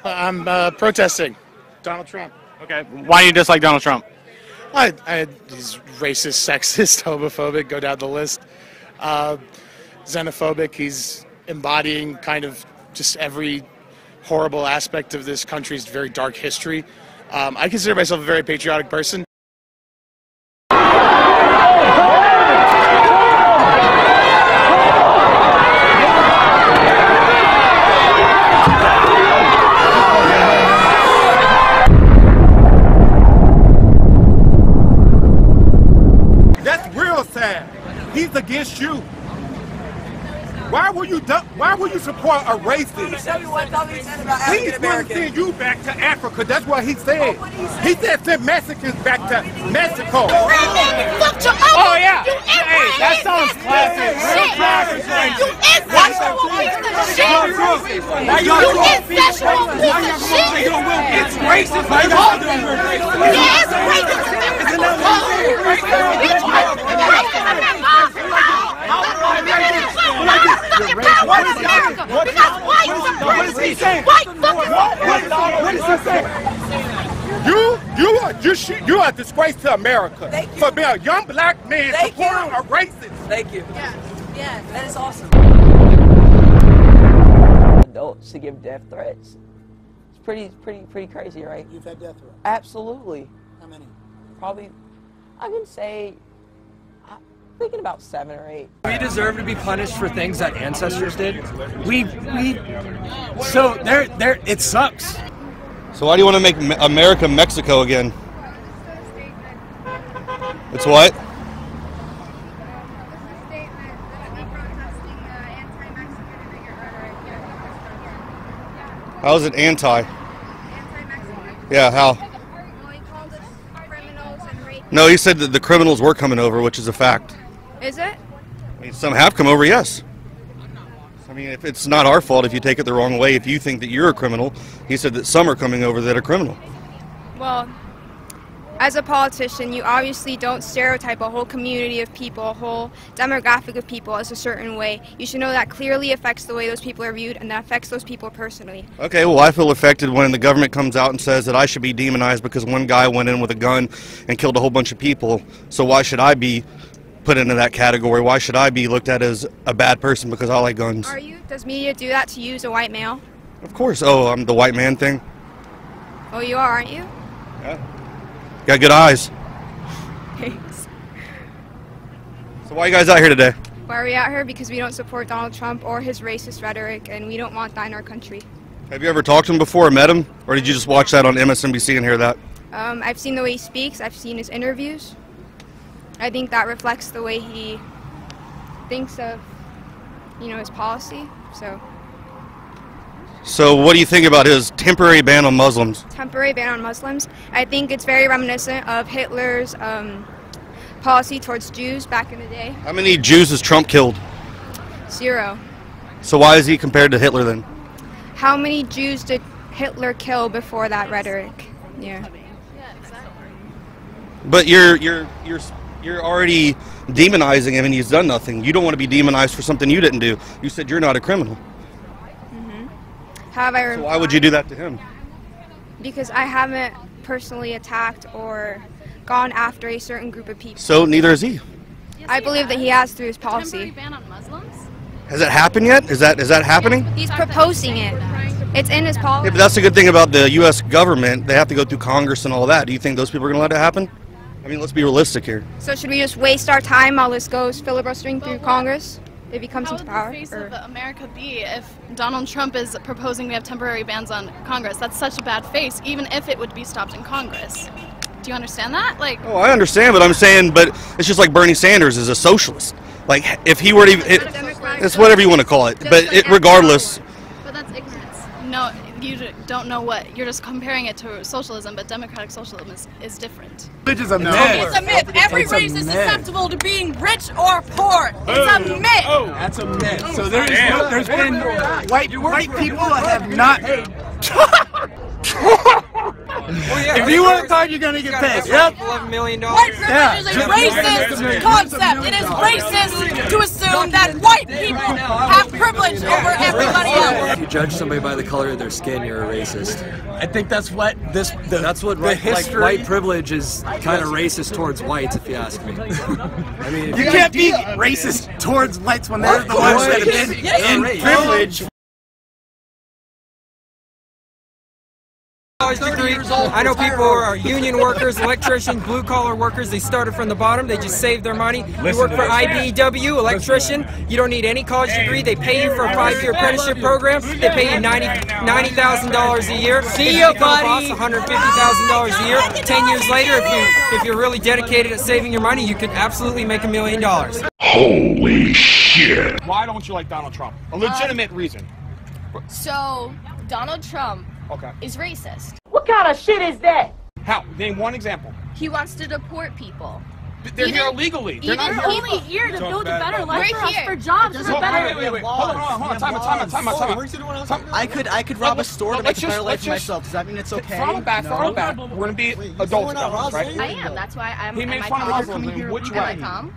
I'm protesting Donald Trump. Okay. Why do you dislike Donald Trump? He's racist, sexist, homophobic, go down the list. Xenophobic. He's embodying kind of just every horrible aspect of this country's very dark history. I consider myself a very patriotic person. He's against you. Why will you support a racist? He's going to send you back to Africa. That's what he said. He said send Mexicans back to Mexico. Oh yeah. Hey, that sounds classic. Real classic. It's racist. What is he saying? You are a disgrace to America for being a young black man supporting a racist. Thank you. Yeah, that is awesome. Adults to give death threats. It's pretty crazy, right? You've had death threats? Absolutely. How many? Probably, I can say, I'm thinking about 7 or 8. We deserve to be punished for things that ancestors did. So it sucks. So why do you want to make America Mexico again? It's what? How is it anti? Yeah, how? No, he said that the criminals were coming over, which is a fact. Is it? I mean, some have come over, yes. I mean, if it's not our fault if you take it the wrong way, if you think that you're a criminal, he said that some are coming over that are criminal. Well, as a politician, you obviously don't stereotype a whole community of people, a whole demographic of people as a certain way. You should know that clearly affects the way those people are viewed, and that affects those people personally. Okay, well, I feel affected when the government comes out and says that I should be demonized because one guy went in with a gun and killed a whole bunch of people. So why should I be put into that category? Why should I be looked at as a bad person because I like guns? Are you? Does media do that to you as a white male? Of course. Oh, I'm the white man thing? Oh, you are, aren't you? Yeah. Got good eyes. Thanks. So why are you guys out here today? Why are we out here? Because we don't support Donald Trump or his racist rhetoric, and we don't want that in our country. Have you ever talked to him before or met him? Or did you just watch that on MSNBC and hear that? I've seen the way he speaks. I've seen his interviews. I think that reflects the way he thinks of, you know, his policy. So what do you think about his temporary ban on Muslims? Temporary ban on Muslims? I think it's very reminiscent of Hitler's policy towards Jews back in the day. How many Jews has Trump killed? 0. So why is he compared to Hitler then? How many Jews did Hitler kill before that rhetoric? Yeah. But you're already demonizing him and he's done nothing. You don't want to be demonized for something you didn't do. You said you're not a criminal. So why would you do that to him? Because I haven't personally attacked or gone after a certain group of people. So neither is he. I believe that he has through his policy. Ban on Muslims? Has it happened yet? Is that happening? He's proposing it. It's in his policy. Yeah, but that's the good thing about the U.S. government. They have to go through Congress and all that. Do you think those people are going to let it happen? I mean, let's be realistic here. So should we just waste our time while this goes filibustering through Congress if he comes into power? How would the face of America be if Donald Trump is proposing we have temporary bans on Congress? That's such a bad face, even if it would be stopped in Congress. Do you understand that? Like, oh, I understand, but I'm saying, but it's just like Bernie Sanders is a socialist. Like, if he were to, it's whatever you want to call it, but regardless. But that's ignorance. No, you don't know what, you're just comparing it to socialism, but democratic socialism is different. It's a myth. It's a myth. Every race is susceptible to being rich or poor. It's a myth. Oh, that's a myth. So there's been white people that have not. If you work hard, you're gonna get paid. Yep. $11 million. White privilege is a racist concept. It is racist to assume that white people have privilege over everybody else. If you judge somebody by the color of their skin, you're a racist. I think that's what That's what white privilege is kind of racist towards whites, if you ask me. I mean, You can't be racist towards whites when they're the ones that have been in privilege. Degree. I know people who are union workers, electricians, blue-collar workers. They started from the bottom. They just saved their money. You work for IBEW, electrician. You don't need any college degree. They pay you for a 5-year apprenticeship program. They pay you $90,000 a year. See you, buddy. $150,000 a year. 10 years later, if you're really dedicated at saving your money, you could absolutely make $1 million. Holy shit! Why don't you like Donald Trump? A legitimate reason. So, Donald Trump Okay. is racist. What kind of shit is that? How? Name one example. He wants to deport people. They're here illegally. They're not We're only here to build a better life for us, here. for jobs, for better. Wait. Hold on. Time out. I could rob a store to make a better life for myself. Does that mean it's okay? Throttle back. We're gonna be adults about this, right? I am. That's why I'm. He made fun of Muslims in which way? Am I calm?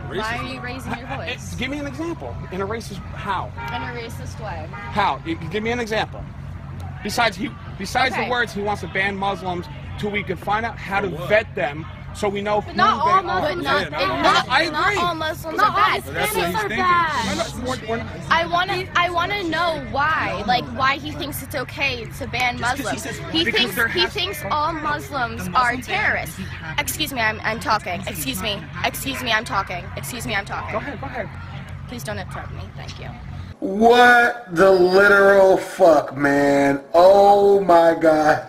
Why are you raising your voice? Give me an example. In a racist how? In a racist way. How? Give me an example. Besides the words, he wants to ban Muslims till we can find out how to vet them, so we know who Not all they are. Muslims. I agree. Not all Muslims are bad. Hispanics are bad. I wanna know why. Like why he thinks it's okay to ban Muslims. He thinks all Muslims are terrorists. Excuse me, I'm talking. Excuse me, I'm talking. Go ahead. Please don't interrupt me. Thank you. What the literal fuck, man? Oh my god.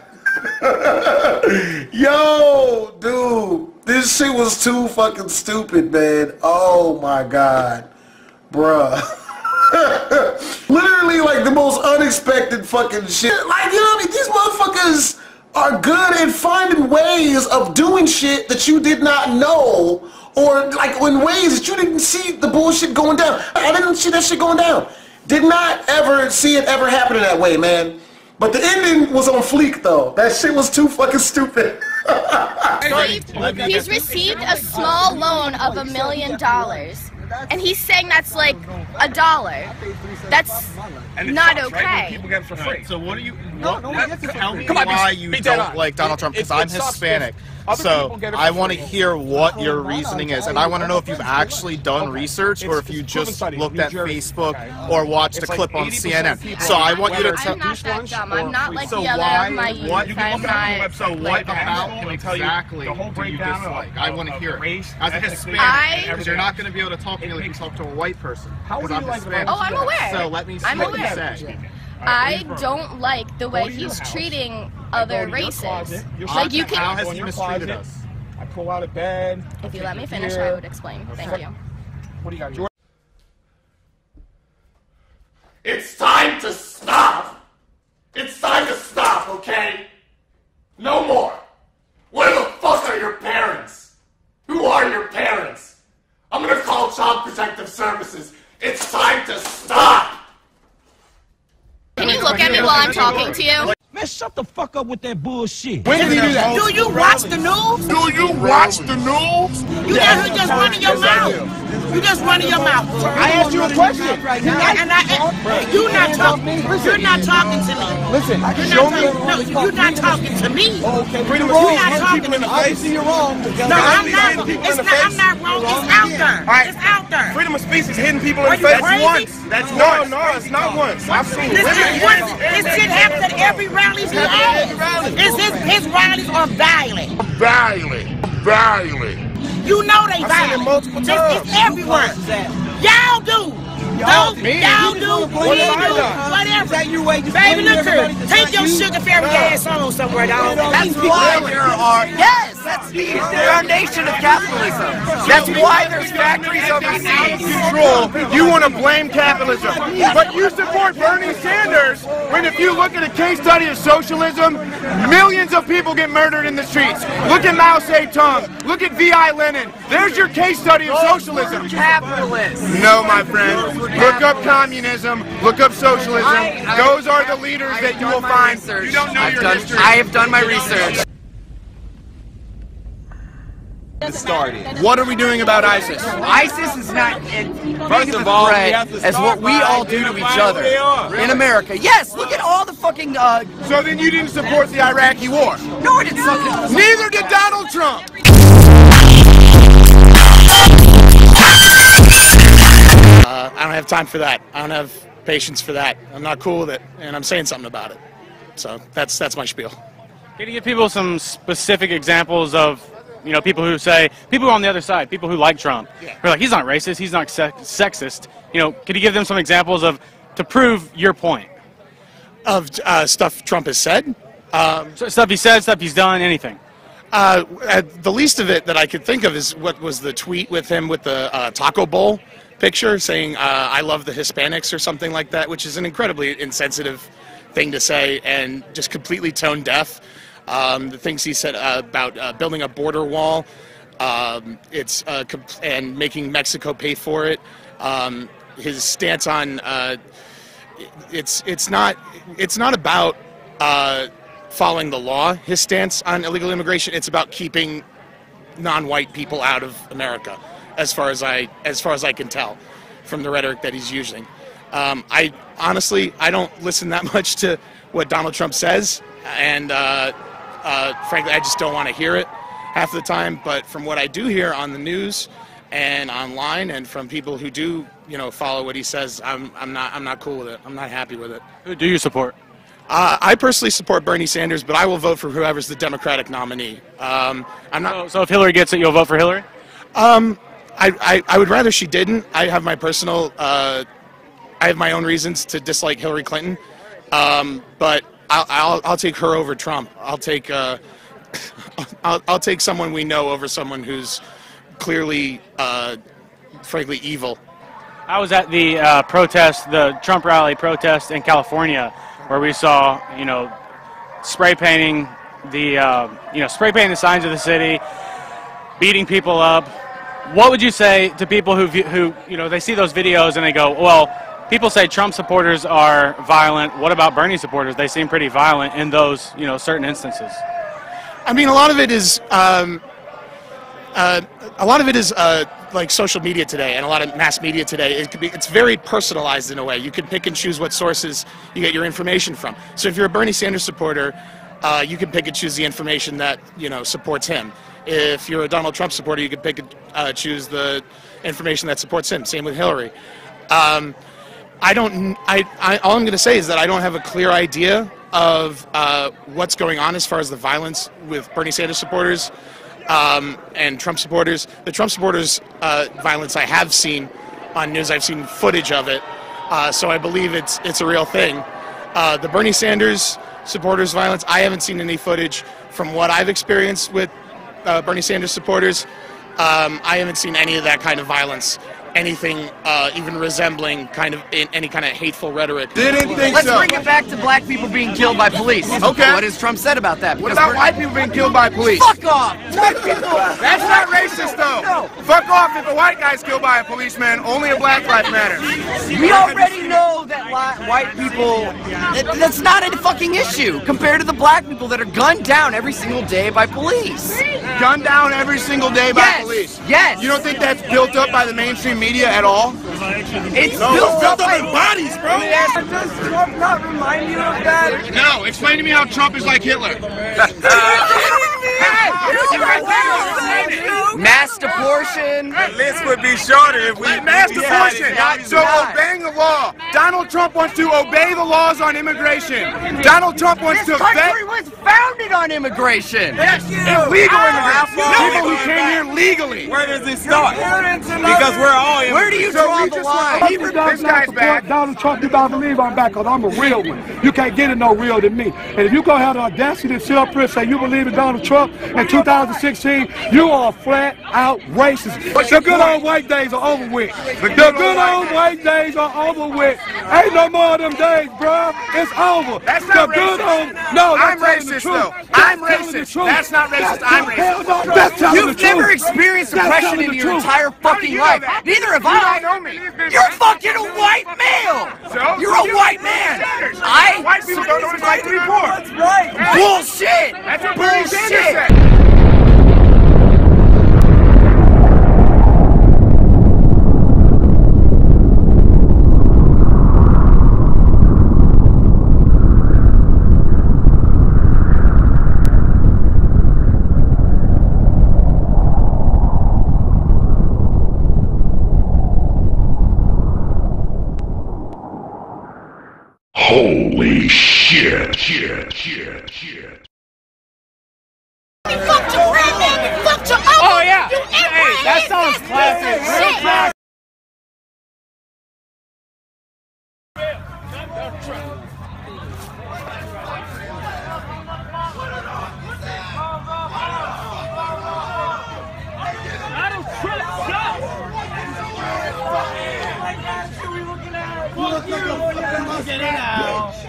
Yo, dude, this shit was too fucking stupid, man. Oh my god. Bruh. Literally like the most unexpected fucking shit. Like, you know what I mean? These motherfuckers are good at finding ways of doing shit that you did not know, or like in ways that you didn't see the bullshit going down. I didn't see that shit going down. Did not ever see it ever happening that way, man. But the ending was on fleek, though. That shit was too fucking stupid. He's received a small loan of $1 million, and he's saying that's like $1. That's not okay. People get it for free. So what do you? Tell me why you don't like Donald Trump? Because I'm Hispanic. So I want to hear what your reasoning is, and I want to know if you've actually done research or if you just looked at Facebook or watched a clip on CNN. So I want you to tell. I'm not that dumb. I'm not like the other of my youth. I'm not. So what about him exactly do you dislike? I want to hear it. As a Hispanic, because you're not going to be able to talk to me like you talk to a white person. Because I'm Hispanic. Oh, I'm aware. So let me see what you say. I don't like the way he's treating other races. Like you can. How has he mistreated us? I pull out of bed. If you let me finish, I would explain. Thank you. What do you got? It's time to stop. It's time to stop, okay? No more. Where the fuck are your parents? Who are your parents? I'm gonna call Child Protective Services. It's time to stop. Can you look at me while I'm talking to you? Man, shut the fuck up with that bullshit. When did he do that? Do you watch the news? Do you watch the news? You just running your mouth. You just running your mouth. I asked you a question. You're not talking. You're not talking to me. Listen, You're not talking to me. Okay, You're not talking to me. Obviously you're wrong. No, I'm not. I'm not wrong. It's out there. It's out there. Freedom of speech is hitting people in the Are you face crazy? once. That's once. No, it's not once. I've seen women. This shit happens at every rally he has. His rallies are violent. Violent. You know they violent. Multiple times. It's everywhere. Y'all do. Y'all do. We do. Whatever. Is that your way? Baby, look here. Take your sugar fairy ass on somewhere, dog. That's why there are. Yes, that's the foundation of capitalism. That's why there's factories overseas. Control. You want to blame capitalism, but you support Bernie Sanders when, if you look at a case study of socialism, millions of people get murdered in the streets. Look at Mao Zedong. Look at V.I. Lenin. There's your case study of socialism. Capitalists. No, my friend. Look up communism. Look up socialism. Those are the leaders that you will find. You don't know your history. I have done my research. What are we doing about ISIS? ISIS is not as big of a threat as what we all do to each other in America. Yes, look at all the fucking. So then you didn't support the Iraqi war? No, I didn't. Neither did Donald Trump. I don't have time for that. I don't have patience for that. I'm not cool with it, and I'm saying something about it. So that's my spiel. Can you give people some specific examples of, you know, people who say, people on the other side, people who like Trump, who are like, he's not racist, he's not sexist. You know, could you give them some examples of, to prove your point? Of stuff Trump has said? Stuff he said, stuff he's done, anything. The least of it that I could think of is what was the tweet with him with the taco bowl picture saying, I love the Hispanics or something like that, which is an incredibly insensitive thing to say and just completely tone deaf. The things he said about building a border wall, and making Mexico pay for it. His stance on it's not about following the law. His stance on illegal immigration, it's about keeping non-white people out of America, as far as I can tell from the rhetoric that he's using. I honestly don't listen that much to what Donald Trump says, and frankly, I just don't want to hear it half the time. But from what I do hear on the news and online, and from people who do, you know, follow what he says, I'm not cool with it. I'm not happy with it. Who do you support? I personally support Bernie Sanders, but I will vote for whoever's the Democratic nominee. I'm not. So if Hillary gets it, you'll vote for Hillary? I would rather she didn't. I have my personal. I have my own reasons to dislike Hillary Clinton, but I'll take her over Trump. I'll take someone we know over someone who's clearly, frankly, evil. I was at the protest, the Trump rally protest in California, where we saw, you know, spray painting the signs of the city, beating people up. What would you say to people who you know, they see those videos and they go, well, people say Trump supporters are violent. What about Bernie supporters? They seem pretty violent in those, you know, certain instances. I mean, a lot of it is like social media today and a lot of mass media today. It's very personalized in a way. You can pick and choose what sources you get your information from. So if you're a Bernie Sanders supporter, you can pick and choose the information that, you know, supports him. If you're a Donald Trump supporter, you can pick and choose the information that supports him. Same with Hillary. All I'm going to say is that I don't have a clear idea of what's going on as far as the violence with Bernie Sanders supporters and Trump supporters. The Trump supporters violence I have seen on news. I've seen footage of it, so I believe it's a real thing. The Bernie Sanders supporters violence, I haven't seen any footage from what I've experienced with Bernie Sanders supporters. I haven't seen any of that kind of violence, anything even resembling kind of any kind of hateful rhetoric. Didn't think Let's so. bring it back to black people being killed by police. Okay. What has Trump said about that? What about white people being killed by police? Fuck off! Black people! That's not racist, though. No. Fuck off if a white guy's killed by a policeman. Only a black life matters. We already know that white people, that's not a fucking issue compared to the black people that are gunned down every single day by police. Gunned down every single day by police? Yes. You don't think that's built up by the mainstream media at all? It's built up in bodies, bro. Does Trump not remind you of that? No, explain to me how Trump is like Hitler. Hey, Mass deportation. The list would be shorter if we mass deportation. So obeying the law. Donald Trump wants to obey the laws on immigration. Donald Trump wants to vet. This country was founded on immigration. Illegal immigrants. People who came here legally. Where does it start? Because we're all immigrants. Where do you draw the line? This guy's back. Donald Trump, you better believe I'm back, because I'm a real one. You can't get it no real than me. And if you gonna have the audacity to sit up here and say you believe in Donald Trump in 2016, you are flat out racist. The good old white days are over with. The good old white days are over with. Ain't no more of them days, bro. It's over. That's not racist. No, I'm racist, though. I'm racist. That's not racist. I'm racist. You've never experienced oppression in your entire fucking life. Neither have I. You're fucking a white male. So? You're a white man. White people don't know what it's like to be poor. That's right. Bullshit. That's what Bernie Sanders said. Holy shit. Fuck your grandma! Fuck your uncle! Oh yeah! You Hey, that sounds classic. Real classic.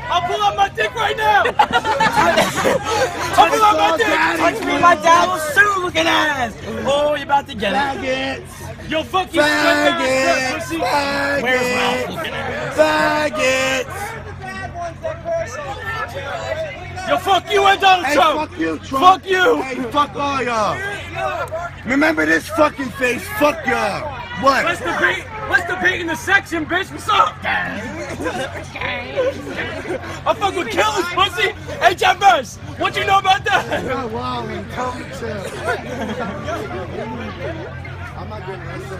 I'll pull out my dick right now! I'll pull out my dick! Touch me, my dad will sue looking ass! Oh, you're about to get it. Faggots! Yo, fucking faggots! Where's Ralph looking ass? Faggots! Yo, fuck you and Donald Trump! Fuck you, Trump! Fuck you! Hey, fuck all y'all! Remember this fucking face, fuck y'all! What? Let's debate in the section, bitch! What's up? I fuck with killers, pussy! Hey, Jeff Burst, what you know about that? Wow, and I'm not getting arrested.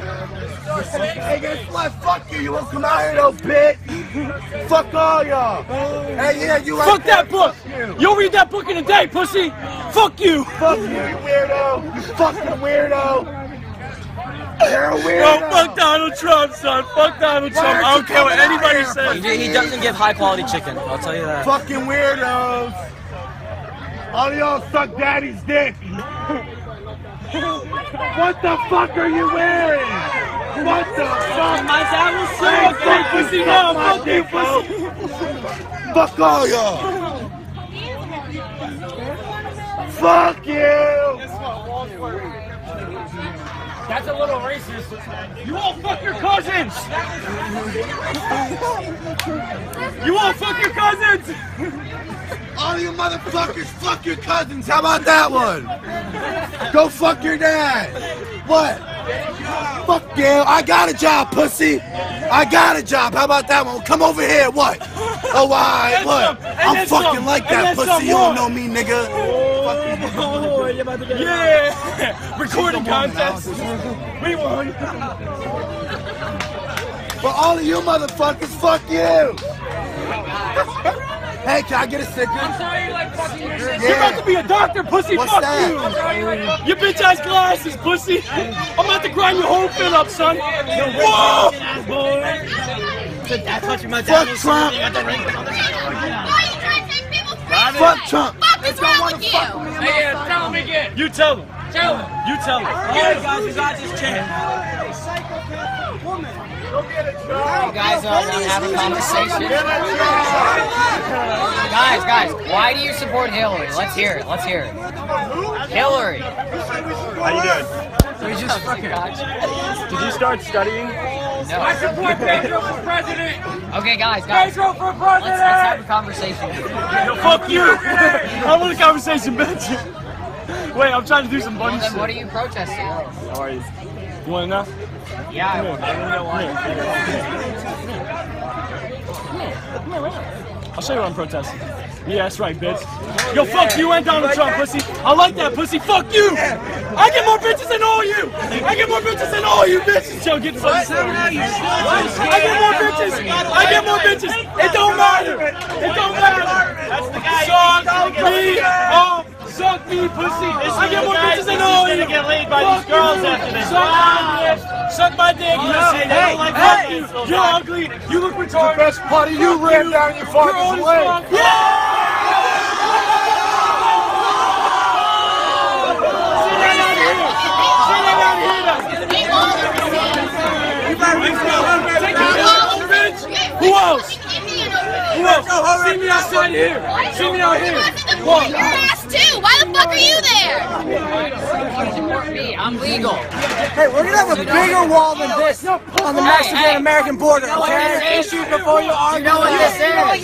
Hey, guess what? Fuck you! You won't come out here, though, bitch! Fuck all y'all! Hey, yeah, you like fuck that book! You'll read that book in a day, pussy! Fuck you! Fuck you, you weirdo! You fucking weirdo! You're a weirdo! Yo, fuck Donald Trump, son! Fuck Donald Trump! I don't care what anybody says! He doesn't give high-quality chicken, I'll tell you that. Fucking weirdos! All y'all suck daddy's dick! What the fuck are you wearing? What the fuck? My dad will sue! Fuck pussy now! Fuck you, pussy! Fuck all y'all! Fuck you! That's a little racist. You all fuck your cousins! You all fuck your cousins! All you motherfuckers, fuck your cousins. How about that one? Go fuck your dad. What? Fuck you. I got a job, pussy. I got a job. How about that one? Come over here. What? Oh, why? What? I'm fucking like that, pussy. You don't know me, nigga. Oh, you're about to get yeah! Recording contest. We won. But all of you motherfuckers, fuck you. Hey, can I get a sticker? I'm sorry you like fucking your shit. You're about to be a doctor, pussy. What's fuck that? you. Your bitch ass glasses, pussy. I'm about to grind your whole fit up, son. Whoa! Fuck Trump. Fuck Trump. What's wrong with you? Hey, tell him again. You tell him. Tell him. You tell him. All right, guys, you got this chance. You guys want to have a conversation? Guys, why do you support Hillary? Let's hear it. Hillary. How you doing? We just fucking. Did you start studying? No. I support Pedro for president. Okay, guys. Pedro for president. Let's have a conversation. No, fuck you. I want a conversation, bitch. Wait, I'm trying to do some bunny Then shit. what are you protesting? How are you? You want to know? Yeah, I want to know why. I'll show you where I'm protesting. Yeah, that's right, bitch. Yo, fuck you and Donald Trump, pussy. I like that, pussy. Fuck you. I get more bitches than all you. I get more bitches than all you bitches. Yo, get fucked. I get more bitches. I get more bitches. It don't matter. It don't matter. Suck me, pussy. I get more bitches than all you. Get laid by these girls after this. Suck my dick. Hey, fuck you. You're ugly. You look retarded. The best party you ran down your father's leg. Who else? Who else? See me outside here. See me out here. What? Your ass too. Why the fuck are you there? I'm legal. Hey, we're gonna have a bigger wall than this on the Mexican-American border. Okay? Issues before you argue. You know what this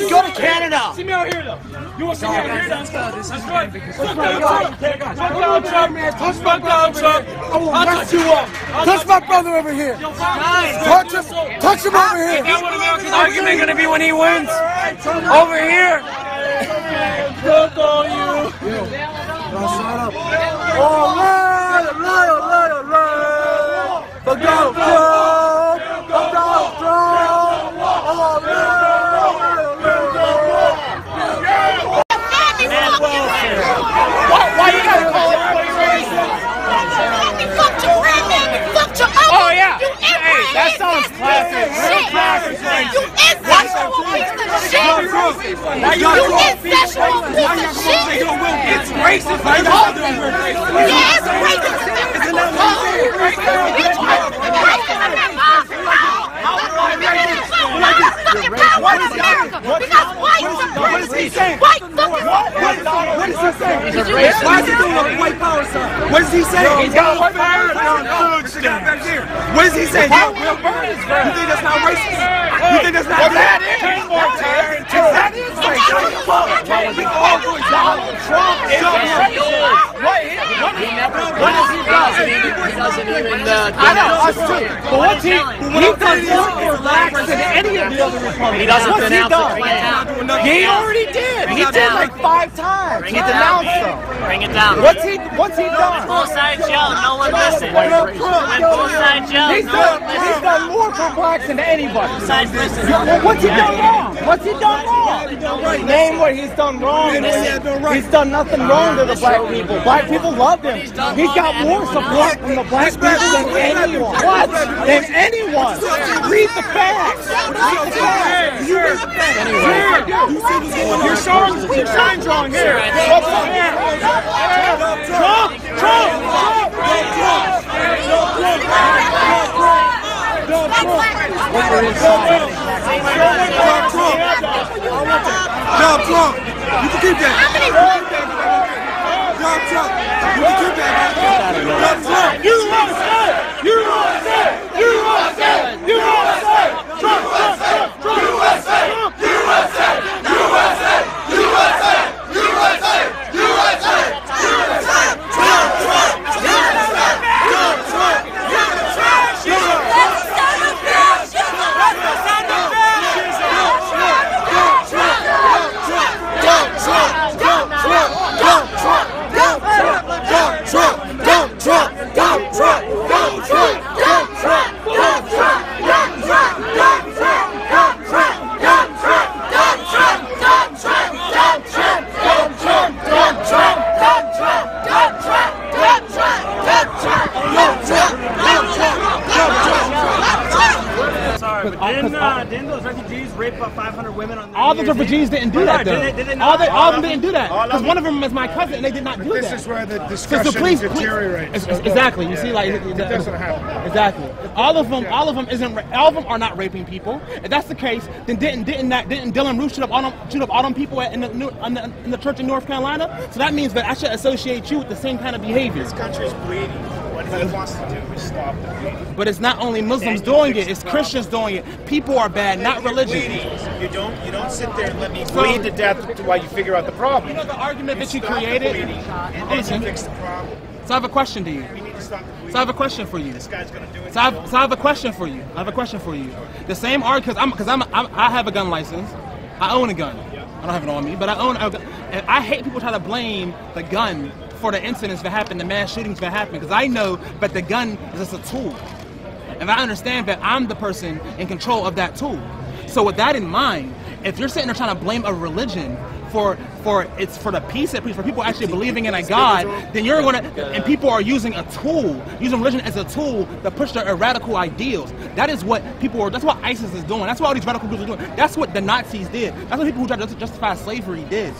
is. Go to Canada. See me out here, though. You want to see me out here? That's right. Fuck Donald Trump. Fuck Donald Trump. I'll touch you up. Touch my brother over here. Touch him over here. That's what America's argument gonna be when he wins. Over here. Fuck all you. Oh, fuck Donald Trump. Fuck Donald Trump. Why you gotta call everybody racist? Fuck your grandmother. Fuck your uncle. Oh yeah. Hey, that sounds classic. Real classic. You incestual piece of shit. You incestual piece of shit. It's racist. Yeah, it's racist. What is America? Because white What is he saying? White fucking What is he saying? Why is he doing a white power sign? What is he saying? He's got white power on food stamps. What is he saying? You think that's not racist? You think that's not that is more terror. That is racist. Donald Trump is racist. What has he done? He doesn't even I know, us too. But what's he does more relaxed than any of the other Republicans. He doesn't denounce it. He already did. He did like 5 times. He denounced them. Bring it down. What's he done? Both sides yell, no one listens. When both sides yell, no one listens. He's done more for blacks than anybody. Both sides listen. What's he done wrong? What's he done wrong? Name what he's done wrong. He's done nothing wrong to the black people. Black people love him. He's got more support from the black people than anyone. What? Than anyone. Read the facts. Read the facts. You read the facts. You're showing signs wrong here. What's up here? Trump! Trump! Donald Trump! You can keep that. Donald Trump! You can keep that. Donald Trump! USA! USA! USA! USA! Trump! Trump! Trump! Trump! USA! USA! USA! USA! USA! USA! Didn't those refugees rape about 500 women on All those refugees didn't do that, though. All of them didn't do that. All of Because them? one of them is my cousin, and they did not do that. This is where the Because discussion deteriorates. Exactly. You see, like It doesn't happen. Exactly. All of them are not raping people. If that's the case, then didn't Dylan Roof shoot up all them people in the church in North Carolina? So that means that I should associate you with the same kind of behavior. This country's bleeding. What he wants to do is stop the bleeding. But it's not only Muslims doing it; it's Christians doing it. People are bad, not religion. You don't sit there and let me bleed to death while you figure out the problem. You know the argument that you created. And then you fix the problem. So I have a question to you. We need to stop the bleeding. So I have a question for you. This guy's gonna do it. So I have a question for you. The same argument, because I have a gun license. I own a gun. I don't have it on me, but I own a gun. And I hate people try to blame the gun for the incidents that happen, the mass shootings that happen, because I know that the gun is just a tool. And I understand that I'm the person in control of that tool. So with that in mind, if you're sitting there trying to blame a religion for the peace it preaches, for people actually believing in a God, then you're gonna, and people are using a tool, using religion as a tool to push their radical ideals. That is what people are, that's what ISIS is doing. That's what all these radical groups are doing. That's what the Nazis did. That's what people who tried to justify slavery did.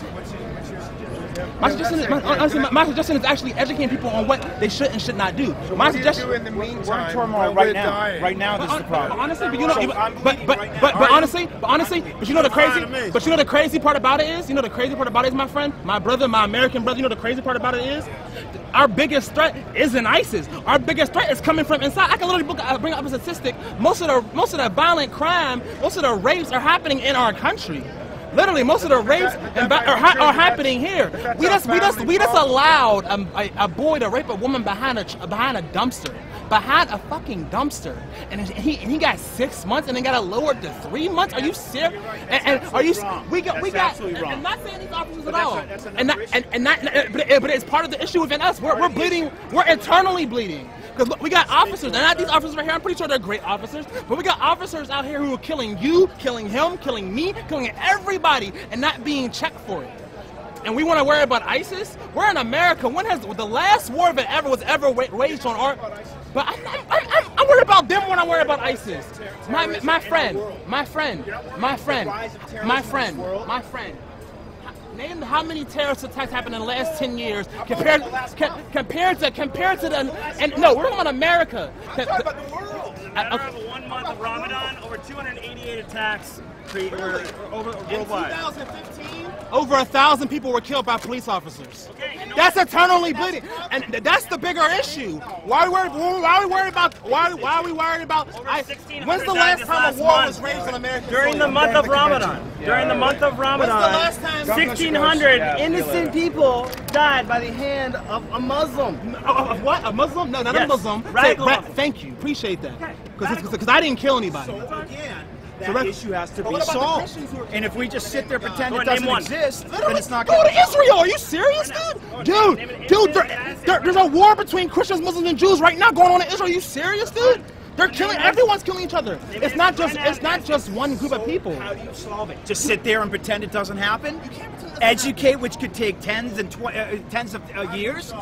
My suggestion is actually educating people on what they should and should not do. My suggestion. We're in turmoil right now. Right now, this is the problem. Honestly, but you know, but you know the crazy part about it is, my friend, my brother, my American brother. You know the crazy part about it is, our biggest threat isn't ISIS. Our biggest threat is coming from inside. I can literally bring up a statistic. Most of the violent crime, most of the rapes are happening in our country. Literally, most of the rapes are happening here. We just allowed a boy to rape a woman behind a dumpster, behind a fucking dumpster, and he got 6 months and then got it lowered to 3 months. Are you serious? And are you? We got. I'm not saying these officers at all. But it's part of the issue within us. We're bleeding. We're internally bleeding. Because we got officers, and not these officers right here, I'm pretty sure they're great officers, but we got officers out here who are killing you, killing him, killing me, killing everybody, and not being checked for it. And we want to worry about ISIS? We're in America. When has the last war that was ever waged on our... But I'm worried about them when I worry about ISIS. My friend. Name how many terrorist attacks happened in the last 10 years compared to the, and no, we're talking about America. I'm talking about the world. Over 1 month of Ramadan, over 288 attacks worldwide. In 2015, over 1,000 people were killed by police officers. Okay, that's eternally bleeding, and that's the bigger issue. Why are we worried about? When's the last time a war was raised in America? During the month of Ramadan. During the month of Ramadan, 1,600 innocent people died by the hand of a Muslim. Of what? A Muslim? No, not a Muslim. Thank you. Appreciate that. Because I didn't kill anybody. That issue has to be solved. And if we just sit there pretend it doesn't exist, then it's not going to... Go to Israel! Are you serious, dude? There's a war between Christians, Muslims, and Jews right now going on in Israel. Are you serious, dude? They're killing... Everyone's killing each other. It's not just one group of people. How do you solve it? Just sit there and pretend it doesn't happen? Educate, which could take tens of years?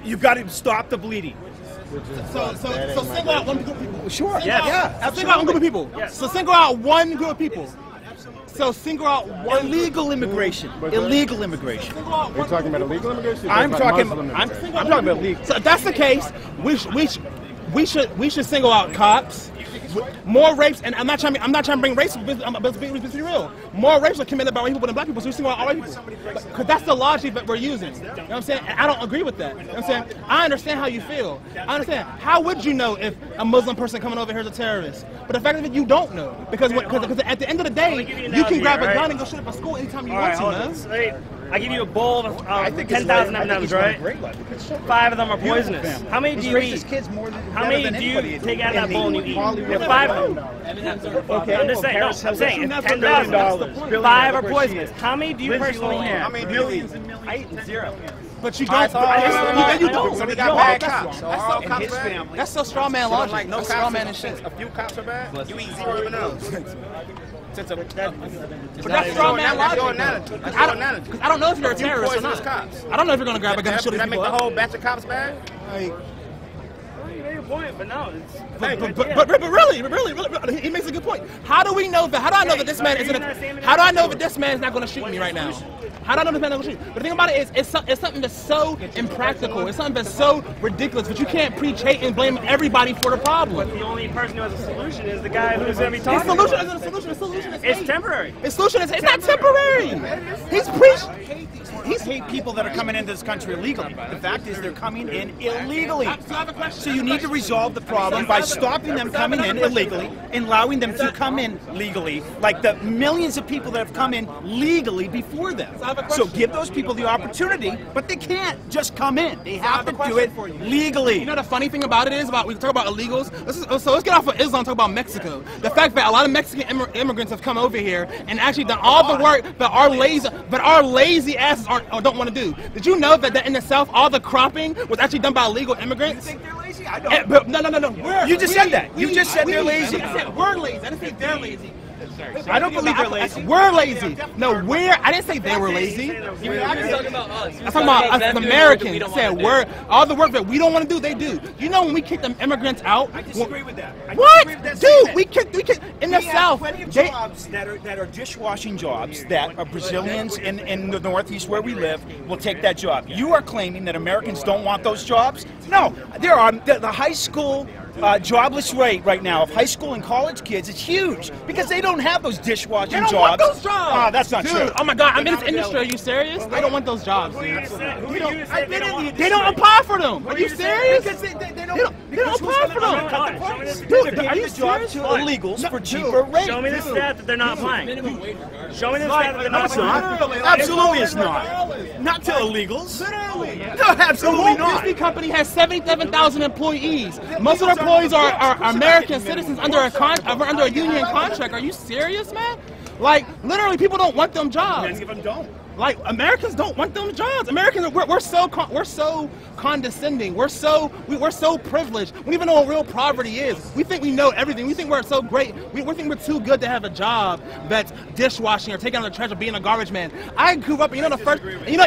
You've got to stop the bleeding. So single out one group of people. Sure. Single out one group of people. So single out one group of people. So single out one. Illegal immigration. Illegal immigration. You're talking about illegal immigration? I'm talking about illegal. So if that's the case, we should single out cops. More rapes, and I'm not trying to bring race, let's be real. More rapes are committed by white people than black people, so we single out all white people. Because that's the logic that we're using. You know what I'm saying? And I don't agree with that. You know what I'm saying? I understand how you feel. I understand. How would you know if a Muslim person coming over here is a terrorist? But the fact of it, you don't know. Because at the end of the day, you can grab a gun and go shoot up a school anytime you want to, man. I give you a bowl of 10,000 M&Ms, right? 5 of them are poisonous. How many do you eat? How many do you take out of that bowl and you eat? You have 5 of them. Okay, I'm just saying. No, I'm saying it's $10,000. 5 are poisonous. How many do you personally have? How many millions? I eat 0. But you don't. You don't. So we got bad cops. So all cops his family. That's so straw man logic. Like no that's straw man and shit. A few cops are bad. You eat 0 even those. But that's straw man logic. Because I don't know if you're a terrorist or not. I don't know if you're gonna grab a gun and shoot these people. That make the whole batch of cops bad? Point, but no, but really, he makes a good point. How do we know that? How do I know that this man isn't? How do I know that this man is not going to shoot me right now? How do I know this man is not going to shoot? But the thing about it is, it's something that's so impractical. It's something that's so ridiculous. But you can't preach hate and blame everybody for the problem. But the only person who has a solution is the guy who's going to be talking. The solution isn't a solution. The solution is it's temporary. The solution is it's not temporary. He's preaching. He's hate people that are coming into this country illegally. The fact is they're coming in illegally. So you need to resolve the problem by stopping them coming in illegally and allowing them to come in legally, like the millions of people that have come in legally before them. So give those people the opportunity, but they can't just come in. They have to do it legally. You know the funny thing about it is, we talk about illegals. Let's get off of Islam and talk about Mexico. The fact that a lot of Mexican immigrants have come over here and actually done all the work that our lazy asses don't want to do. Did you know that in the South, all the cropping was actually done by illegal immigrants? You think they're lazy? I don't. No. You just said that. You just said they're lazy. I said we're lazy. I didn't say they're lazy. I don't believe they're lazy. We're lazy. No, I didn't say they were lazy. You're talking about us. I'm talking about us, the Americans. Said all the work that we don't want to do, they do. You know when we kick them immigrants out? I disagree with that. What? Dude, we kicked in the South. Plenty of jobs that are dishwashing jobs that are Brazilians in the Northeast where we live will take that job. You are claiming that Americans don't want those jobs? No, there are the high school jobless rate right now of high school and college kids is huge because they don't have those dishwashing jobs. They don't want those jobs. That's not true. Oh my God, I'm in this industry. Are you serious? They don't want those jobs, dude. They don't apply for them. Are you serious? Because they don't apply for them. Dude, are you serious? To illegals for cheaper rates. Show me the stat that they're not applying. Show me the stat that they're not applying. Absolutely it's not. Not to illegals. Literally. No, absolutely the Walt not. Disney Company has 77,000 employees. Most of their employees are American citizens under a union contract. Are you serious, man? Like, literally, people don't want them jobs. Many of them don't. Like, Americans don't want them jobs. Americans, we're so condescending. We're so privileged. We don't even know what real poverty is. We think we know everything. We think we're so great. We think we're too good to have a job that's dishwashing or taking out the trash or being a garbage man. I grew up, the first, literally,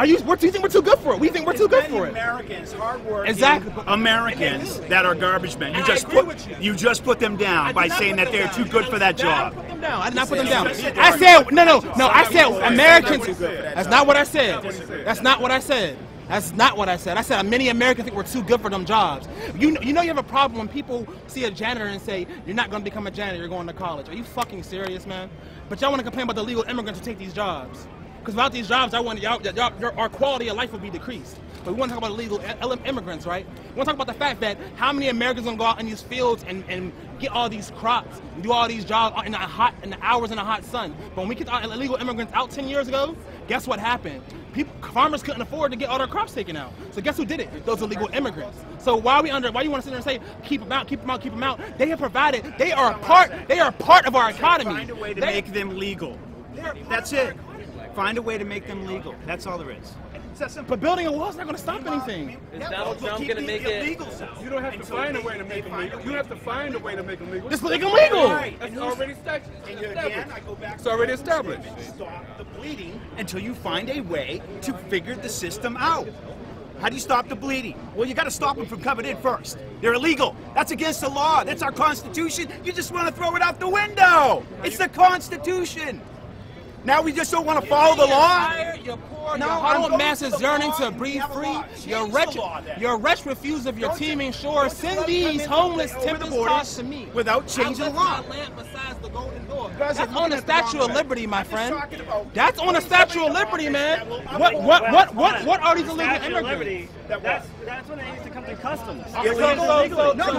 do you think we're too good for it? We think we're too good for it. Americans, hardworking exactly. Americans that are garbage men. You just put them down by saying that they're too good for that job. I did not put them down. I said no. I said Americans. That's not what I said. That's not what I said. That's not what I said. I said many Americans think we're too good for them jobs. You know you have a problem when people see a janitor and say you're not going to become a janitor. You're going to college. Are you fucking serious, man? But y'all want to complain about the illegal immigrants who take these jobs. Because without these jobs, our quality of life would be decreased. But we want to talk about illegal immigrants, right? We want to talk about the fact that how many Americans are going to go out in these fields and get all these crops and do all these jobs in the hours in the hot sun. But when we kicked illegal immigrants out 10 years ago, guess what happened? Farmers couldn't afford to get all their crops taken out. So guess who did it? Those illegal immigrants. So why you want to sit there and say keep them out, keep them out, keep them out? They have provided. They are a part of our economy. Find a way to make them legal. That's it. Find a way to make them legal. That's all there is. But building a wall is not going to stop anything. Is Donald Trump going to make it? You don't have to find a way to make them legal. You have to find a way to make them legal. Just make them legal. It's already established. It's already established. Stop the bleeding until you find a way to figure the system out. How do you stop the bleeding? Well, you got to stop them from coming in first. They're illegal. That's against the law. That's our Constitution. You just want to throw it out the window. It's the Constitution. Now we just don't want to follow the law? Your huddled masses yearning to breathe free. Your wretched refuse of your teeming shore. Send these homeless tempest to me. Without changing the law. That's on the Statue of Liberty, my friend. That's on the Statue of Liberty, man. What are these illegal immigrants? That's when they used to come to customs. No, you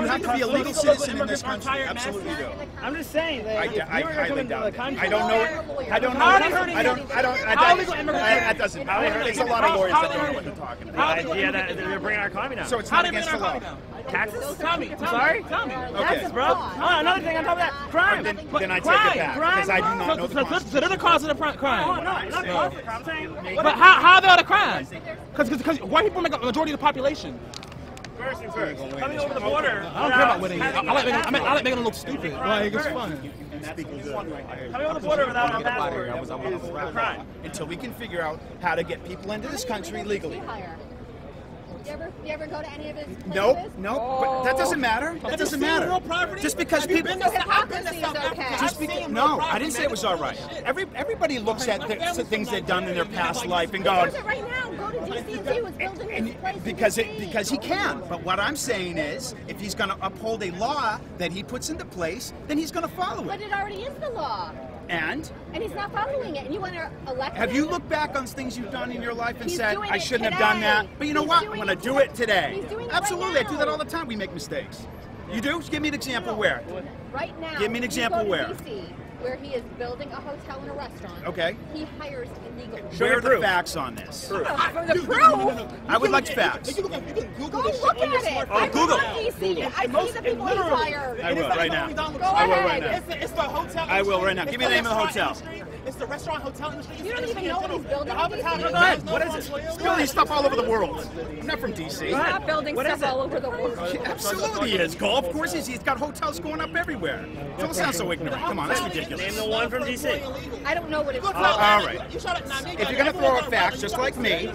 have to be a legal citizen in this country. Absolutely do. I'm just saying that if you were coming to the country, I don't know. That doesn't. There's a lot of lawyers that don't know what they're talking about. Yeah, they're bringing our economy down. So it's not against the law. Taxes? Tell me. Sorry? Tell me. Taxes, bro. Oh, another thing on top of that, crime. Then I take it back because I do not know the Constitution. So they're the cause of the crime. Oh, no, not cause of the crime. I'm saying. But how are they the crime? Because white people make a majority of the population. First things first. Coming over the border. I don't care about winning. I like making them look stupid. Like, it's fun. Coming over the border without a passport is a crime. Until we can figure out how to get people into this country legally. You ever go to any of his places? Nope. But that doesn't matter. That doesn't matter. Just because people. No, I didn't say it was all right. Everybody looks at the things they've done in their past life and goes. Right now, go to DC and see what's building his place. Because he can. But what I'm saying is, if he's going to uphold a law that he puts into place, then he's going to follow it. But it already is the law. And he's not following it, and you want to elect have him? you looked back on things you've done in your life and He's said, doing I it shouldn't have done that? today. But you know He's what? I'm doing going to it do it today. He's doing it Absolutely. right I do that now. all the time. We make mistakes. You do? Just give me an example where. Right now. Give me an example you go where. to DC, where he is building a hotel and a restaurant. Okay. He hires illegal. Where are the facts on this? For the proof. I would like facts. Go look at it. Oh, I'm Google. from DC. I see the people he hired. I will right now. Go I will ahead. right now. It's the hotel. I will right now. Give me the name of the hotel. It's the restaurant hotel industry. You don't even know what he's building. What is it? He's building stuff all over the world. I'm not from DC. He's not building stuff all over the world. Absolutely he is. Golf courses. He's got hotels going up everywhere. Don't sound so ignorant. Come on, that's ridiculous. Name the one from DC. I don't know what it's All right. If you're going to throw out facts just like me,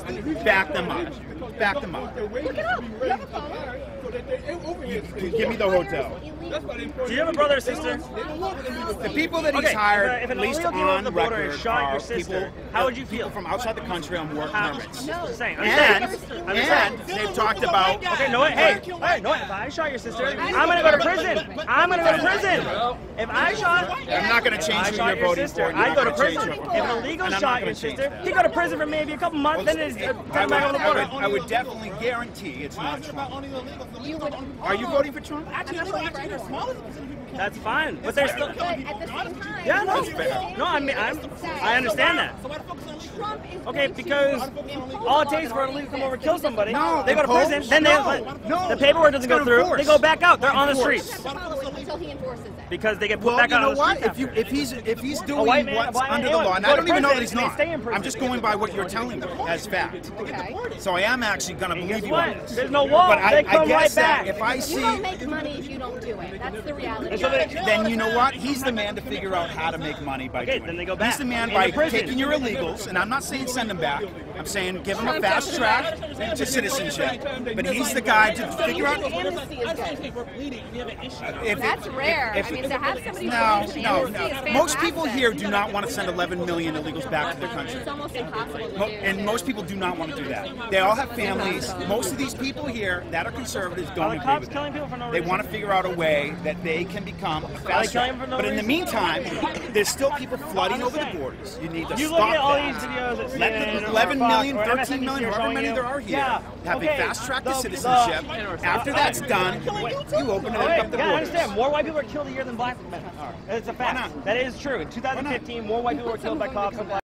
back them up. Back them up. Look it up. You have a phone. Give me the hotel. Do you have a brother or sister? The people that he's Okay, hired, if an at least illegal people on at the border record, shot your are sister, people, how would you feel? People from outside the country on work permits. Just saying. And they've talked about. Okay, no, hey, no, if I shot your sister, I'm gonna go to prison. I'm gonna go to prison. If I shot, I'm not going to change who you're voting for. I go to prison. If an illegal shot your sister, he go to prison for maybe a couple months. Then it's back on the border. I would definitely guarantee it's not Trump. Are you voting for Trump? That's fine, but there's still. But at the same time, Yeah, no, no. I understand that. Okay, because all it takes for an illegal to come over and kill somebody, they go to prison, then the paperwork doesn't go through, they go back out, they're on the streets. until he enforces it. Because they get put Well, back you out know on the what? streets. If he's doing what's under the law, and I don't even know that he's not. I'm just going by what you're telling me as fact. So I am actually going to believe you on this. There's no wall. But They come I guess right that back. if I You see, don't make money if you don't do it. That's the reality. then you know what? He's the man to figure out how to make money by doing it. then they go back. He's the man Into by prison. taking your illegals, and I'm not saying send them back. I'm saying give him a fast track to citizenship. But he's the guy to figure out. Amnesty is good. That's rare. if- I mean, to have somebody No. amnesty is Most people fantastic. here do not want to send 11 million illegals back to their country. It's almost impossible to do. And most people do not want to do that. They all have families. Most of these people here that are conservatives don't Are the agree cops with killing that. people for no They reason? want to figure out a way that they can become a fast killing track. for no But in the reason? meantime, there's still people flooding over the borders. You need to You stop look at all that. these videos that Let CNN the or 11 Fox million, or 13 MSNBC million, are however showing many you. there are here, Yeah, have okay, a fast track to the- citizenship. After that's done, you open it up the Yeah, I borders. understand. More white people are killed a year than black men are. It's a fact. That is true. In 2015, more white people were killed by cops than black